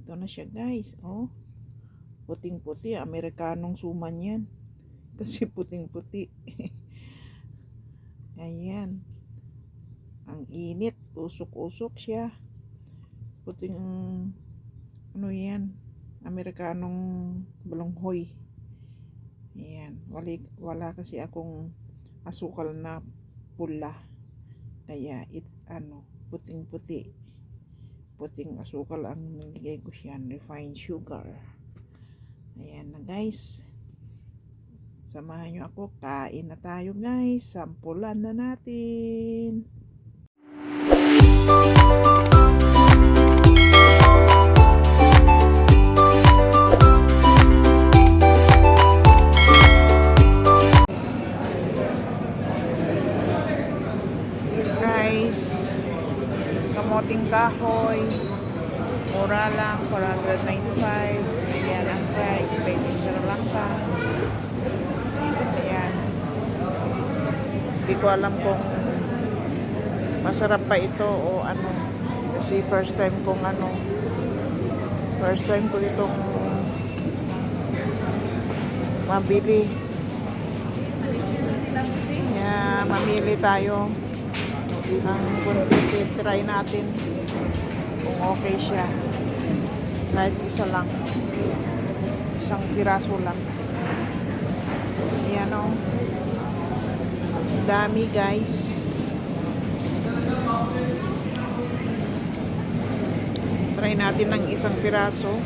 Ito na siya guys. Oh, puting-puti. Amerikanong suman yan. Kasi puting-puti. Ayan. Ang init. Usok-usok siya. Puting, ano yan? Amerikanong balonghoy. Ayan. Wala kasi akong asukal na pula. Kaya, puting-puti. Puting asukal ang nilagay ko siya. Refined sugar. Ayan na guys. Samahan nyo ako. Kain na tayo guys. Sampulan na natin. Guys, kamoting kahoy. Mura lang, 495. Ayan ang price. Made in Sri Lanka. Ayan. Hindi ko alam kung masarap pa ito o ano. Kasi first time ko itong mabili. Kaya mamili tayo ng kunti. Try natin kung okay siya. Kahit isa lang. Isang piraso lang. Ayan o. Dami guys. Try natin ng isang piraso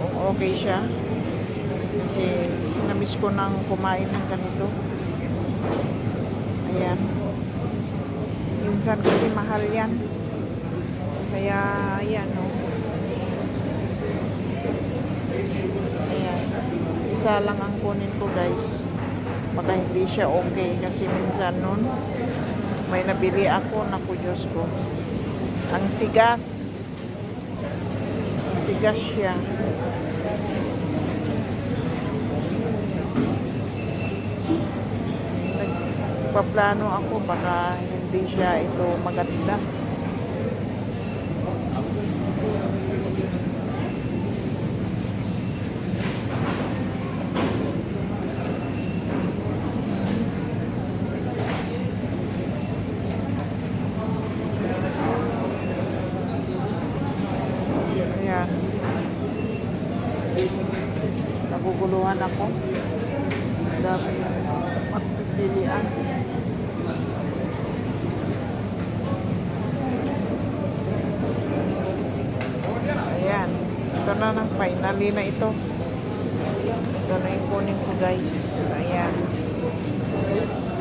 kung okay siya. Kasi namiss ko nang kumain ng ganito. Ayan. Minsan kasi mahal yan. Kaya ayan o. Ayan. Isa lang ang kunin ko guys. Baka hindi siya okay. Kasi minsan nun may nabili ako. Naku Diyos ko. Ang tigas. Ang tigas siya. Nagpaplano ako. Baka hindi siya ito maganda. Ayan. Naguguluhan ako. Dami magpipilian. Ayan. Ito na ng finally na ito. Ito na yung kunin ko guys. Ayan.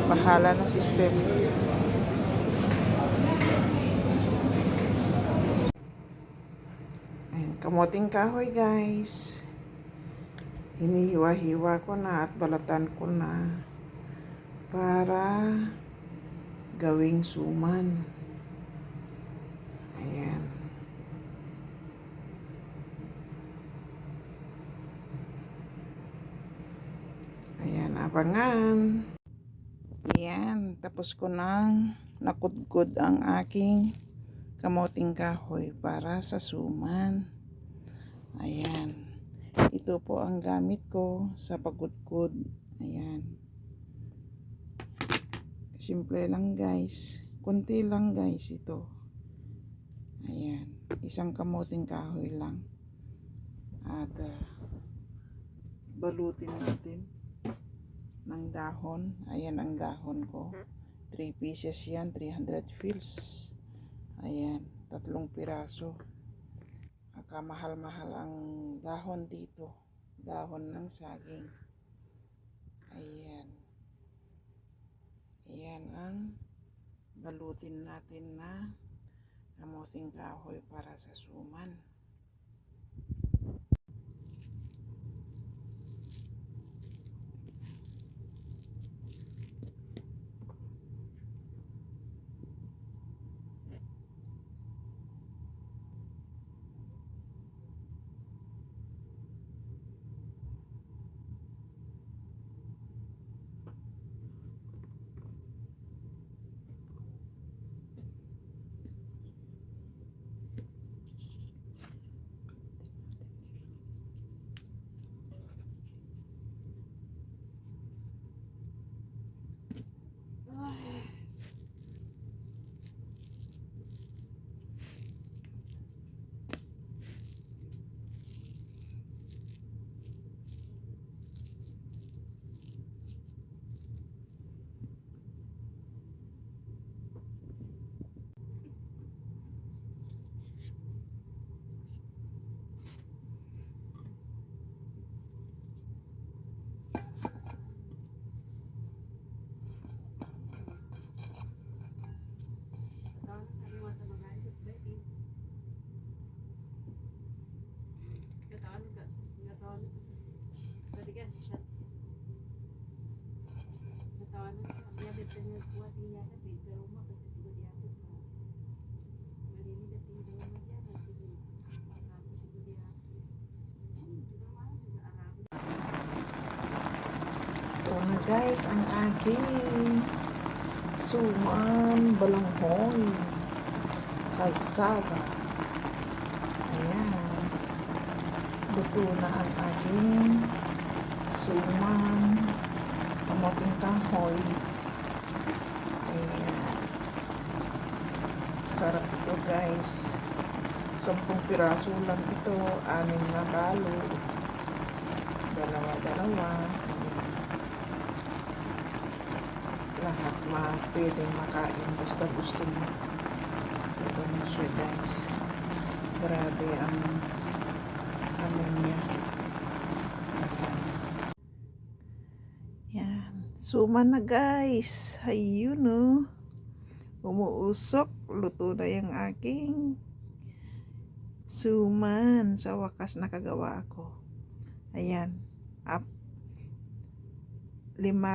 Bahala na system. Ayan. Kamoting kahoy guys. Hinihiwa-hiwa ko na at balatan ko na para gawing suman. Ayan. Ayan, abangan. Ayan, tapos ko nang nakudkod ang aking kamoting kahoy para sa suman. Ayan. Ito po ang gamit ko sa pagkudkod. Ayan. Simple lang guys. Kunti lang guys ito. Ayan. Isang kamoting kahoy lang. At balutin natin ng dahon. Ayan ang dahon ko. 3 pieces yan. 300 fils. Ayan. 3 piraso. Mahal-mahal ang dahon dito. Dahon ng saging. Ayan. Ayan ang balutin natin na kamoting kahoy para sa suman. Ito na guys ang aking suman balanghoy cassava. Ayan. Luto na ang aking suman kamoting kahoy. Ayan. Sarap ito guys. 10 piraso lang ito. 6 na balo. Dalawa-dalawa. Lahat pwedeng makain basta gusto mo. Ito na siya guys. Grabe ang ano niya. Yan. Suman na guys. Ayun oh. Umuusok. Luto na yung aking suman. Sa wakas nakagawa ako. Ayan. 5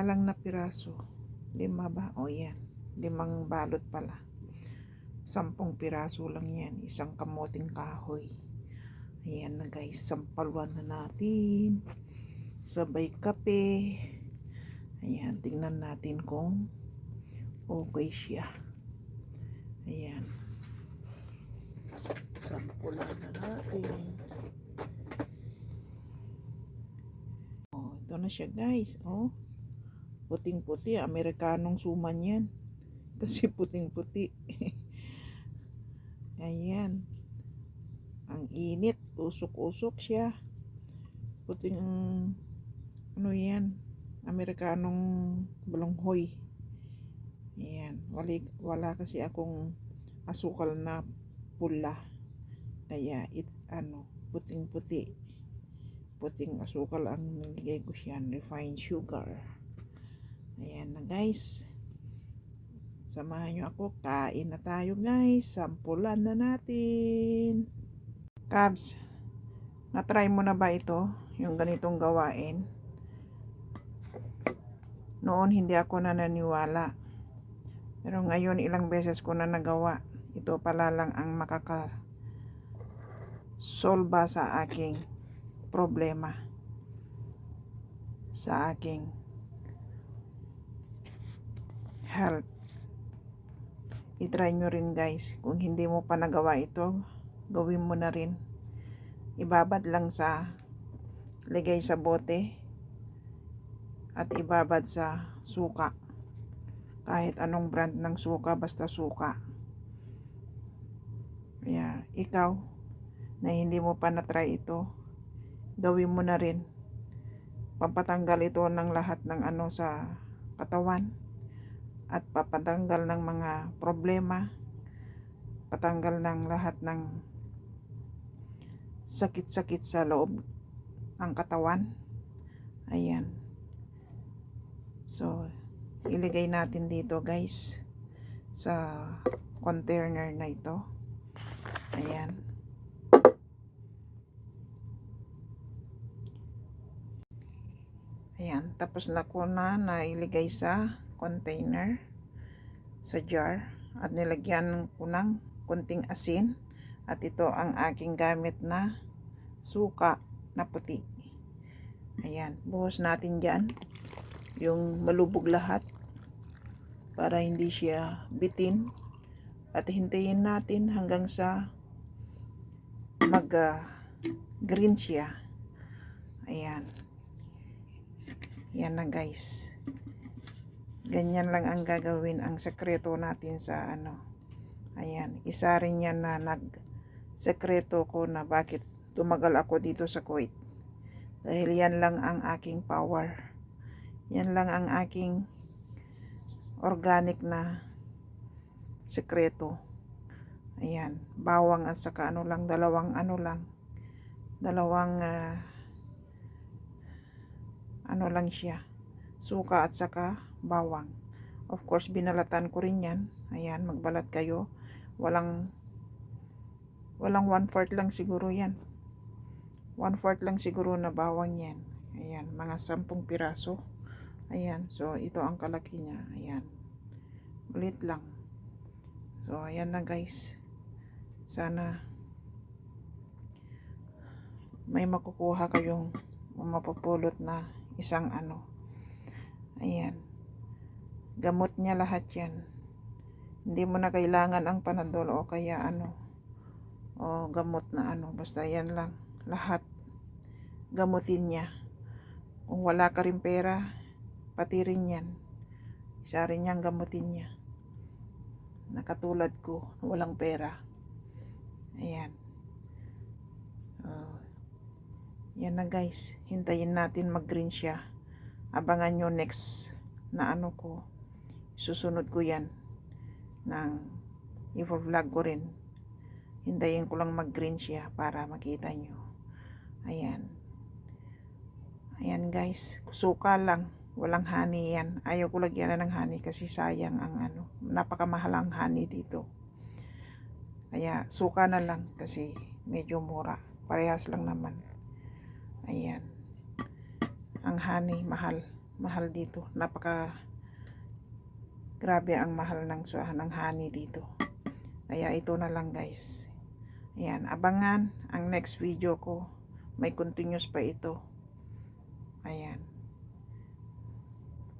lang na piraso. 5 ba? O yan. 5 balot pala. 10 piraso lang yan. Isang kamoting kahoy. Ayan na guys. Sampaluan na natin. Sabay kape. Ayan. Tingnan natin kung okay siya. Ayan. Sampaluan na natin. Oh, ito na siya guys. Oh. Puting-puti, Amerikanong suman yan. Kasi puting-puti. Ayan. Ang init. Usok-usok siya. Puting, ano yan? Amerikanong balanghoy. Ayan. Wala kasi akong asukal na pula. Kaya, puting-puti. Puting asukal ang nilagay ko siya. Refined sugar. Ayan na guys. Samahan nyo ako. Kain na tayo guys. Sampulan na natin. Kabs, na-try mo na ba ito? Yung ganitong gawain? Noon hindi ako nananiwala. Pero ngayon ilang beses ko na nagawa. Ito pala lang ang makakasolba sa aking problema. Sa aking health. I-try nyo rin guys. Kung hindi mo pa nagawa ito, gawin mo na rin. Ibabad lang ligay sa bote at ibabad sa suka. Kahit anong brand ng suka, basta suka. Kaya ikaw na hindi mo pa na-try ito, gawin mo na rin. Pampatanggal ito ng lahat ng sa katawan. At papatanggal ng mga problema, patanggal ng lahat ng sakit-sakit sa loob ng katawan. Ayan. So, iligay natin dito guys sa container na ito. Ayan. Ayan. Tapos na ko na iligay sa container, sa jar, at nilagyan ko ng kunting asin, at ito ang aking gamit na suka na puti. Ayan, buhos natin dyan yung malubog lahat para hindi siya bitin, at hintayin natin hanggang sa mag green siya. Ayan. Yan na guys. Ganyan lang ang gagawin. Ang sekreto natin sa Ayan. Isa rin yan na sekreto ko na bakit tumagal ako dito sa Kuwait. Dahil yan lang ang aking power. Yan lang ang aking organic na sekreto. Ayan. Bawang at saka dalawang lang siya. Suka at saka bawang. Of course, binalatan ko rin yan. Ayan, magbalat kayo. Walang 1/4 lang siguro yan. 1/4 lang siguro na bawang yan. Ayan, mga 10 piraso. Ayan, so ito ang kalaki niya. Ayan, ulit lang. So ayan na guys, sana may makukuha kayong mapupulot na isang ano. Ayan, gamot niya lahat yan. Hindi mo na kailangan ang Panadol o kaya ano, o gamot na ano, basta yan lang. Lahat gamutin niya. Kung wala ka rin pera, pati rin yan. Isa rin niyang gamutin niya. Nakatulad ko, walang pera. Ayan. Yan na guys, hintayin natin mag-green siya. Abangan nyo next na ano ko. Susunod ko yan ng i-vlog ko rin. Hintayin ko lang mag-green siya para makita nyo. Ayan. Ayan guys, suka lang. Walang honey yan. Ayaw ko lagyan ng honey kasi sayang ang ano. Napakamahal ang honey dito. Kaya suka na lang kasi medyo mura. Parehas lang naman. Ayan. Ang honey, mahal. Mahal dito. Grabe ang mahal ng honey dito. Kaya ito na lang guys. Ayan. Abangan ang next video ko. May continuous pa ito. Ayan.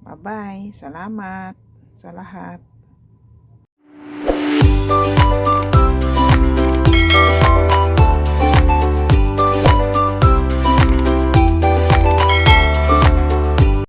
Bye-bye. Salamat sa lahat.